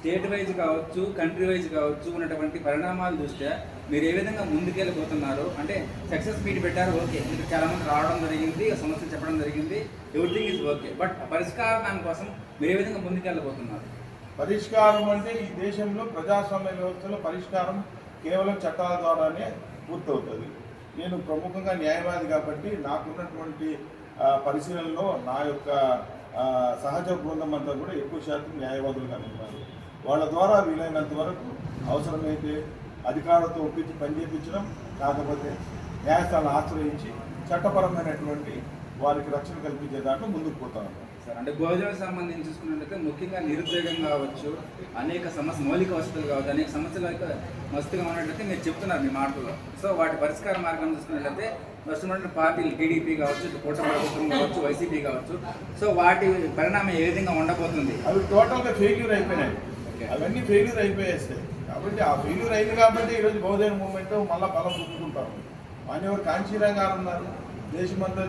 State wise కావచ్చు, country wise కావచ్చు ఉన్నటువంటి పరిణామాలు చూస్తే మీరు ఏ విధంగా ముందుకెళ్ళిపోతున్నారు? అంటే సక్సెస్ మీట్ పెట్టారు, ఓకే, మీరు చాలామంది రావడం జరిగింది, సమస్యలు చెప్పడం జరిగింది, ఎవ్రీథింగ్ ఈజ్ ఓకే. బట్ పరిష్కారం కోసం మీరు ఏ విధంగా ముందుకెళ్ళబోతున్నారు? పరిష్కారం అంటే ఈ దేశంలో ప్రజాస్వామ్య వ్యవస్థలో పరిష్కారం కేవలం చట్టాల ద్వారానే పూర్తవుతుంది. నేను ప్రముఖంగా న్యాయవాది కాబట్టి నాకున్నటువంటి పరిశీలనలో నా యొక్క సహజ బృందం అంతా కూడా ఎక్కువ శాతం న్యాయవాదులుగా ఉన్నారు. వాళ్ళ ద్వారా వీలైనంత వరకు అవసరమైతే అధికారులతో ఒప్పించి పనిచేయించడం, కాకపోతే న్యాయస్థానాలను ఆశ్రయించి చట్టపరమైనటువంటి వారికి రక్షణ కల్పించే దాంట్లో ముందుకు పోతాను సార్. అంటే భోజనం సంబంధించి చూసుకున్నట్లయితే ముఖ్యంగా నిరుద్యోగం కావచ్చు, అనేక సమస్య మౌలిక వసతులు కావచ్చు, అనేక సమస్యలు అయితే మస్తుగా ఉన్నట్లయితే మీరు చెప్తున్నారు మీ మాటల్లో. సో వాటి పరిష్కార మార్గం చూసుకున్నట్లయితే వస్తున్నటువంటి పార్టీలు టీడీపీ కావచ్చు, కూటమి ప్రభుత్వం కావచ్చు, వైసీపీ కావచ్చు, సో వాటి పరిణామం ఏ విధంగా ఉండబోతుంది? అవి టోటల్గా ఫెయిల్యూర్ అయిపోయినాయి. అవన్నీ ఫెయిల్యూర్ అయిపోయేస్తాయి. కాబట్టి ఆ ఫెయిల్యూర్ అయింది కాబట్టి ఈరోజు బహుజన మూవ్మెంట్ మళ్ళీ బలం పుట్టుకుంటాము. మాన్యవర్ కాంచీరాం గారు ఉన్నారు, దేశమంతా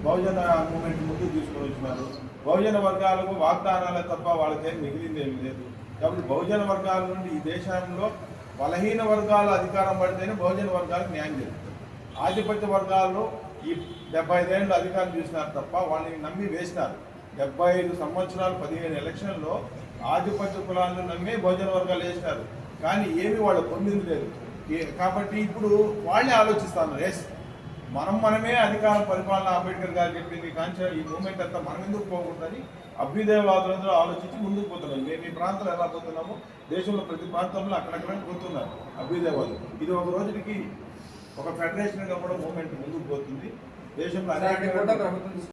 బహుజన మూవ్మెంట్ ముందుకు తీసుకొని వచ్చినారు. బహుజన వర్గాలకు వాగ్దానాలే తప్ప వాళ్ళకేం మిగిలింది ఏమి లేదు. కాబట్టి బహుజన వర్గాల నుండి ఈ దేశంలో బలహీన వర్గాల అధికారం పడితేనే బహుజన వర్గాలకు న్యాయం జరుగుతుంది. ఆధిపత్య వర్గాల్లో ఈ 75 ఏళ్ళు అధికారం చూసినారు తప్ప వాళ్ళని నమ్మి వేసినారు. 75 సంవత్సరాలు 15 ఎలక్షన్లో ఆధిపత్య కులాలను నమ్మి బహుజన వర్గాలు వేసినారు, కానీ ఏమి వాళ్ళు పొందింది లేదు. కాబట్టి ఇప్పుడు వాళ్ళే ఆలోచిస్తున్నారు, ఎస్ మనమే అధికారం పరిపాలన అంబేద్కర్ గారు చెప్పింది కానీ ఈ మూమెంట్ అంతా మనం ఎందుకు పోకూడదని అభ్యుదయవాదులందరూ ఆలోచించి ముందుకు పోతున్నారు. మేము ఈ ప్రాంతంలో ఎలా పోతున్నామో దేశంలో ప్రతి ప్రాంతంలో అక్కడక్కడ పోతున్నారు అభ్యుదయవాదులు. ఇది ఒక రోజుకి ఒక ఫెడరేషన్గా కూడా మూమెంట్ ముందుకు పోతుంది. దేశంలో అనేక